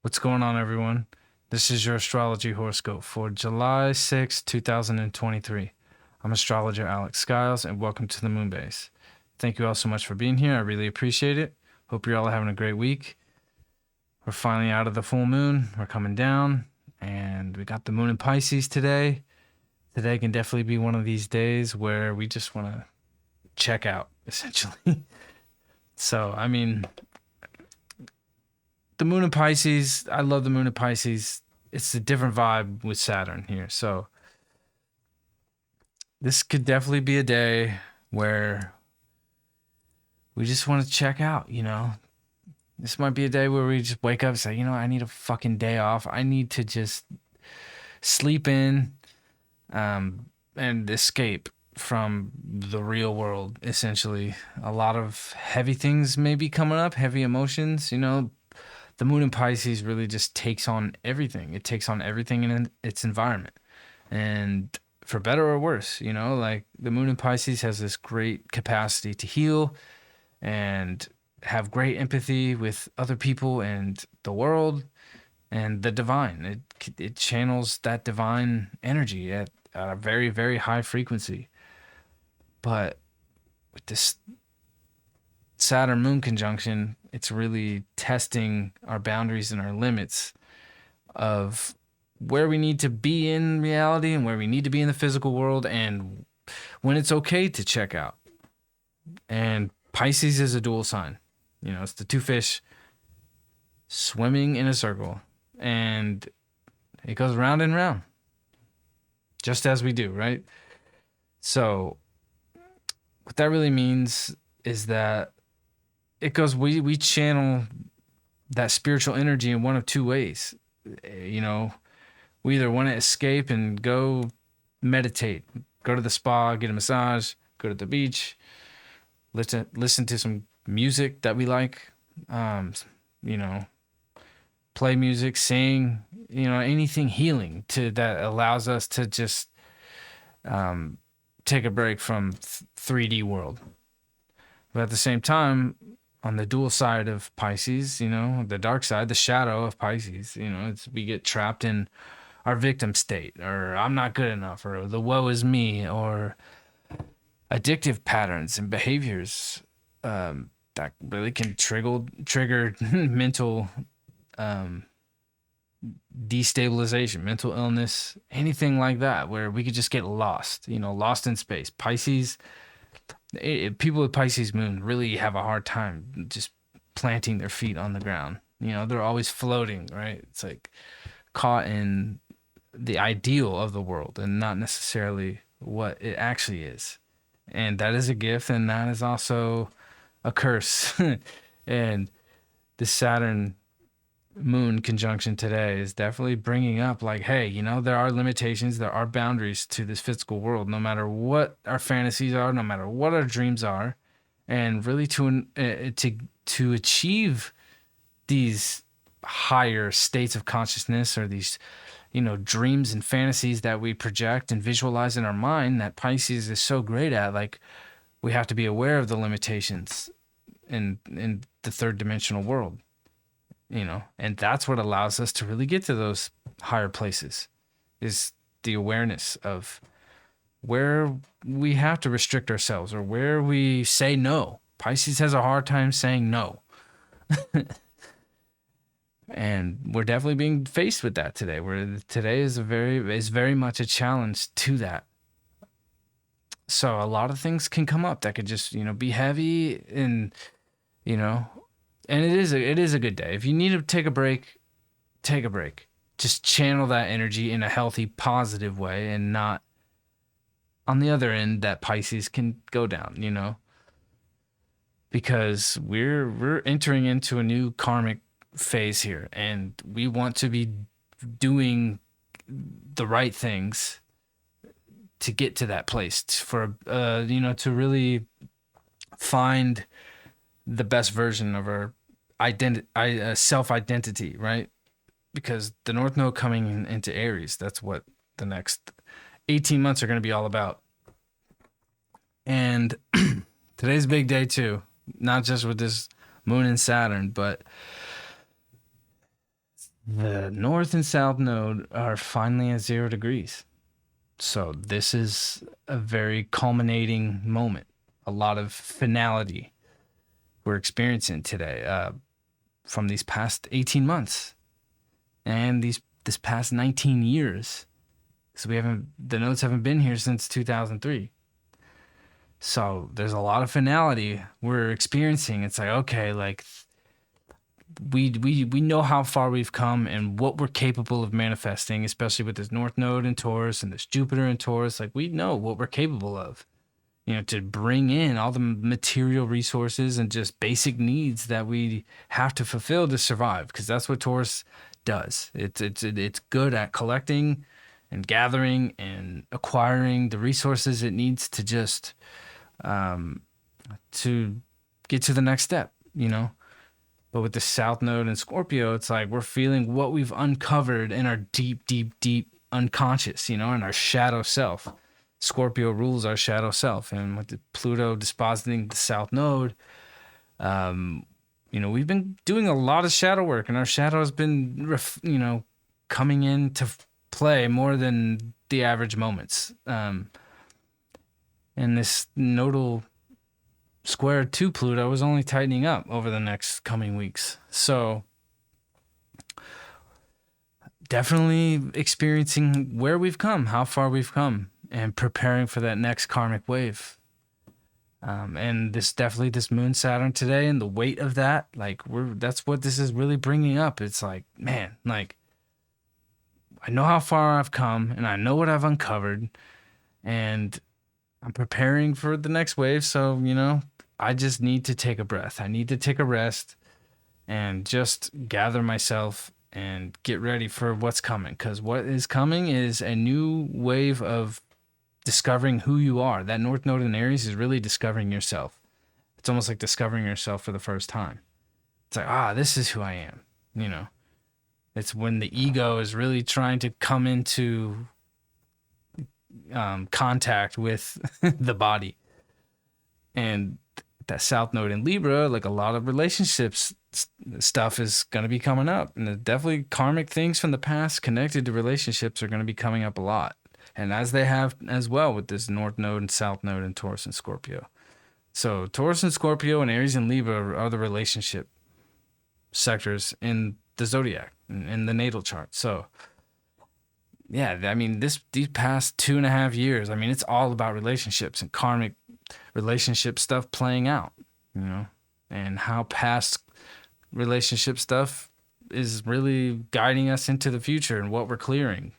What's going on, everyone? This is your Astrology Horoscope for July 6, 2023. I'm astrologer Alex Skiles, and welcome to the Moonbase. Thank you all so much for being here. I really appreciate it. Hope you're all having a great week. We're finally out of the full moon. We're coming down, and we got the moon in Pisces today. Today can definitely be one of these days where we just want to check out, essentially. So, I mean, the moon in Pisces, I love the moon in Pisces. It's a different vibe with Saturn here. So this could definitely be a day where we just want to check out, you know. This might be a day where we just wake up and say, you know, I need a fucking day off. I need to just sleep in and escape from the real world, essentially. A lot of heavy things may be coming up, heavy emotions, you know. The moon in Pisces really just takes on everything. It takes on everything in its environment. And for better or worse, you know, like the moon in Pisces has this great capacity to heal and have great empathy with other people and the world and the divine. It channels that divine energy at a very, very high frequency. But with this Saturn moon conjunction, it's really testing our boundaries and our limits of where we need to be in reality and where we need to be in the physical world, and when it's okay to check out. And Pisces is a dual sign. You know, it's the two fish swimming in a circle, and it goes round and round, just as we do, right? So what that really means is that it goes, we channel that spiritual energy in one of two ways. You know, we either want to escape and go meditate, go to the spa, get a massage, go to the beach, listen to some music that we like, you know, play music, sing, you know, anything healing that allows us to just take a break from 3D world. But at the same time, on the dual side of Pisces, you know, the dark side, the shadow of Pisces, you know, we get trapped in our victim state, or I'm not good enough, or the woe is me, or addictive patterns and behaviors that really can trigger mental destabilization, mental illness, anything like that, where we could just get lost, you know, lost in space. Pisces, people with Pisces moon really have a hard time just planting their feet on the ground. You know, they're always floating, right? It's like caught in the ideal of the world and not necessarily what it actually is. And that is a gift, and that is also a curse. And the Saturn moon conjunction today is definitely bringing up, like, hey, you know, there are limitations, there are boundaries to this physical world, no matter what our fantasies are, no matter what our dreams are. And really to achieve these higher states of consciousness, or these, you know, dreams and fantasies that we project and visualize in our mind, that Pisces is so great at, like, we have to be aware of the limitations in the third dimensional world. You know, and that's what allows us to really get to those higher places, is the awareness of where we have to restrict ourselves or where we say no. Pisces has a hard time saying no. And we're definitely being faced with that today. Today is very much a challenge to that. So a lot of things can come up that could just, you know, be heavy, and, you know, and it is a good day. If you need to take a break, take a break. Just channel that energy in a healthy, positive way, and not on the other end that Pisces can go down, you know? Because we're entering into a new karmic phase here, and we want to be doing the right things to get to that place, for you know, to really find the best version of our self-identity, right? Because the North Node coming into Aries, that's what the next 18 months are going to be all about. And today's a big day too, not just with this Moon and Saturn, but the North and South Node are finally at 0 degrees. So this is a very culminating moment. A lot of finality we're experiencing today from these past 18 months and this past 19 years. So the nodes haven't been here since 2003. So there's a lot of finality we're experiencing. It's like, okay, like we know how far we've come and what we're capable of manifesting, especially with this North Node in Taurus and this Jupiter in Taurus. Like we know what we're capable of, to bring in all the material resources and just basic needs that we have to fulfill to survive, because that's what Taurus does. It's good at collecting and gathering and acquiring the resources it needs to just to get to the next step, But with the South Node in Scorpio, it's like we're feeling what we've uncovered in our deep, deep, deep unconscious, in our shadow self. Scorpio rules our shadow self. And with the Pluto dispositing the South Node, we've been doing a lot of shadow work, and our shadow has been, coming into play more than the average moments. And this nodal square to Pluto is only tightening up over the next coming weeks. So definitely experiencing where we've come, how far we've come, and preparing for that next karmic wave. And this Moon Saturn today and the weight of that, that's what this is really bringing up. It's like, man, like I know how far I've come and I know what I've uncovered, and I'm preparing for the next wave. So, I just need to take a breath. I need to take a rest and just gather myself and get ready for what's coming. Because what is coming is a new wave of discovering who you are. That North Node in Aries is really discovering yourself. It's almost like discovering yourself for the first time. It's like, this is who I am. It's when the ego is really trying to come into contact with the body. And that South Node in Libra, like a lot of relationships stuff is going to be coming up, and definitely karmic things from the past connected to relationships are going to be coming up a lot, and as they have as well with this North Node and South Node in Taurus and Scorpio. So Taurus and Scorpio and Aries and Libra are the relationship sectors in the zodiac, in the natal chart. So yeah, I mean, these past 2.5 years, I mean, it's all about relationships and karmic relationship stuff playing out, and how past relationship stuff is really guiding us into the future and what we're clearing.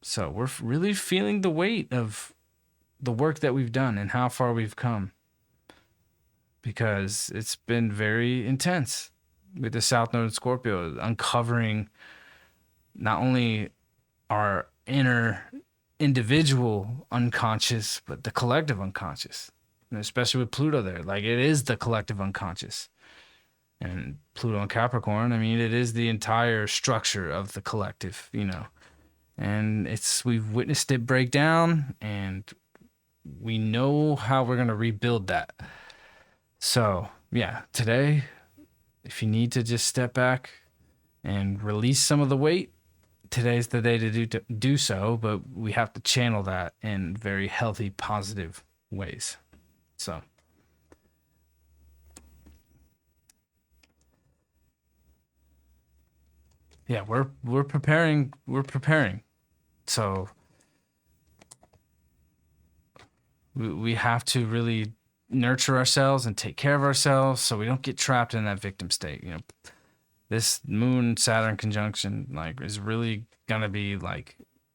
So we're really feeling the weight of the work that we've done and how far we've come, because it's been very intense with the South Node in Scorpio, uncovering not only our inner individual unconscious, but the collective unconscious, and especially with Pluto there. Like, it is the collective unconscious. And Pluto and Capricorn, I mean, it is the entire structure of the collective, and we've witnessed it break down, and we know how we're going to rebuild that. So yeah, today, if you need to just step back and release some of the weight, today's the day to do so, but we have to channel that in very healthy, positive ways. So yeah, we're preparing. So we have to really nurture ourselves and take care of ourselves so we don't get trapped in that victim state. This Moon Saturn conjunction is really gonna be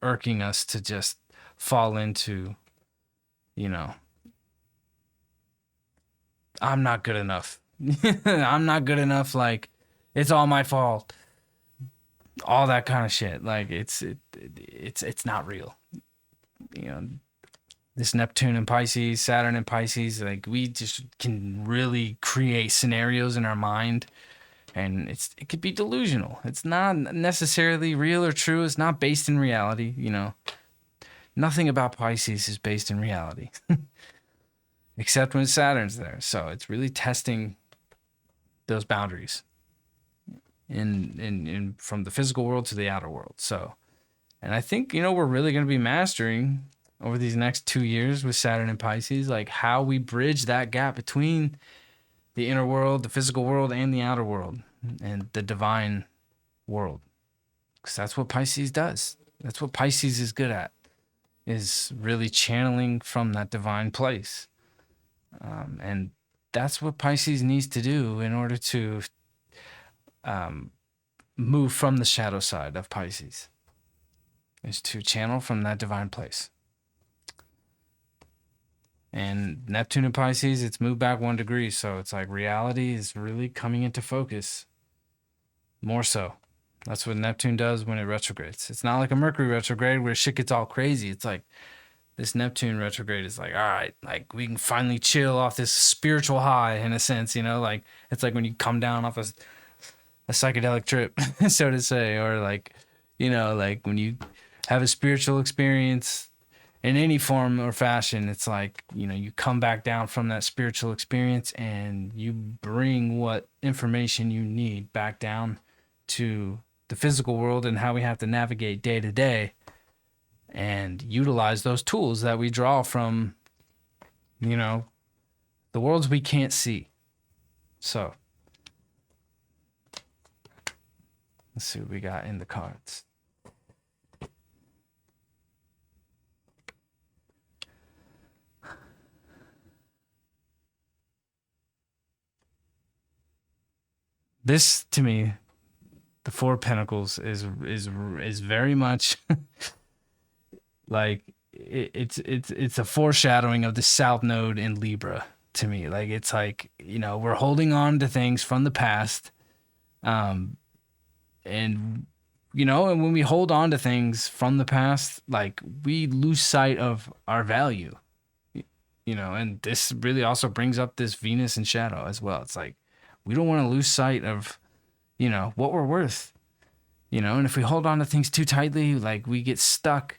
irking us to just fall into, I'm not good enough. I'm not good enough. It's all my fault. All that kind of shit. It's not real. this Neptune in Pisces, Saturn in Pisces, like we just can really create scenarios in our mind, and it could be delusional. It's not necessarily real or true. It's not based in reality, you know. Nothing about Pisces is based in reality. Except when Saturn's there. So it's really testing those boundaries in from the physical world to the outer world. So, and I think, you know, we're really going to be mastering over these next 2 years with Saturn and Pisces, like how we bridge that gap between the inner world, the physical world, and the outer world, and the divine world. Because that's what Pisces does. That's what Pisces is good at, is really channeling from that divine place. And that's what Pisces needs to do in order to move from the shadow side of Pisces, is to channel from that divine place. And Neptune in Pisces, it's moved back 1 degree. So it's like reality is really coming into focus more so. That's what Neptune does when it retrogrades. It's not like a Mercury retrograde where shit gets all crazy. It's like this Neptune retrograde is like, all right, like we can finally chill off this spiritual high in a sense, you know, like it's like when you come down off a psychedelic trip, so to say, or like, you know, like when you have a spiritual experience in any form or fashion, it's like, you know, you come back down from that spiritual experience and you bring what information you need back down to the physical world and how we have to navigate day to day and utilize those tools that we draw from, you know, the worlds we can't see. So let's see what we got in the cards. This, to me, the Four of Pentacles is very much like it's a foreshadowing of the South Node in Libra to me. Like it's like, you know, we're holding on to things from the past, and you know, and when we hold on to things from the past, like we lose sight of our value, you know, and this really also brings up this Venus in shadow as well. It's like we don't want to lose sight of, you know, what we're worth, you know, and if we hold on to things too tightly, like we get stuck,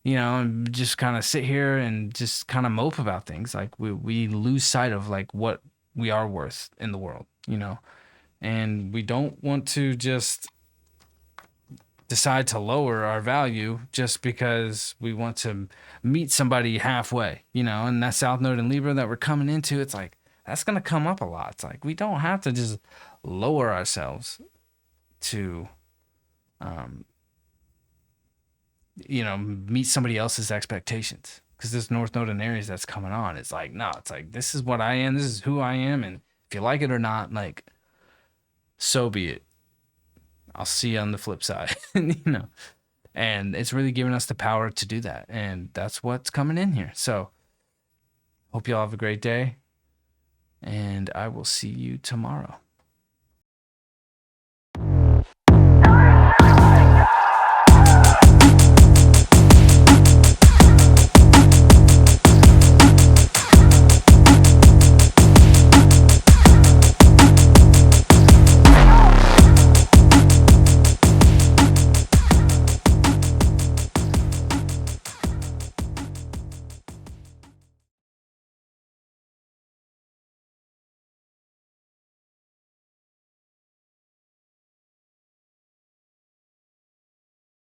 you know, and just kind of sit here and just kind of mope about things. Like we lose sight of like what we are worth in the world, you know, and we don't want to just decide to lower our value just because we want to meet somebody halfway, you know, and that South Node in Libra that we're coming into, it's like, that's going to come up a lot. It's like, we don't have to just lower ourselves to, you know, meet somebody else's expectations. Because this North Node in Aries that's coming on, it's like, no, it's like, this is what I am. This is who I am. And if you like it or not, like, so be it. I'll see you on the flip side, you know. And it's really giving us the power to do that. And that's what's coming in here. So hope you all have a great day. And I will see you tomorrow.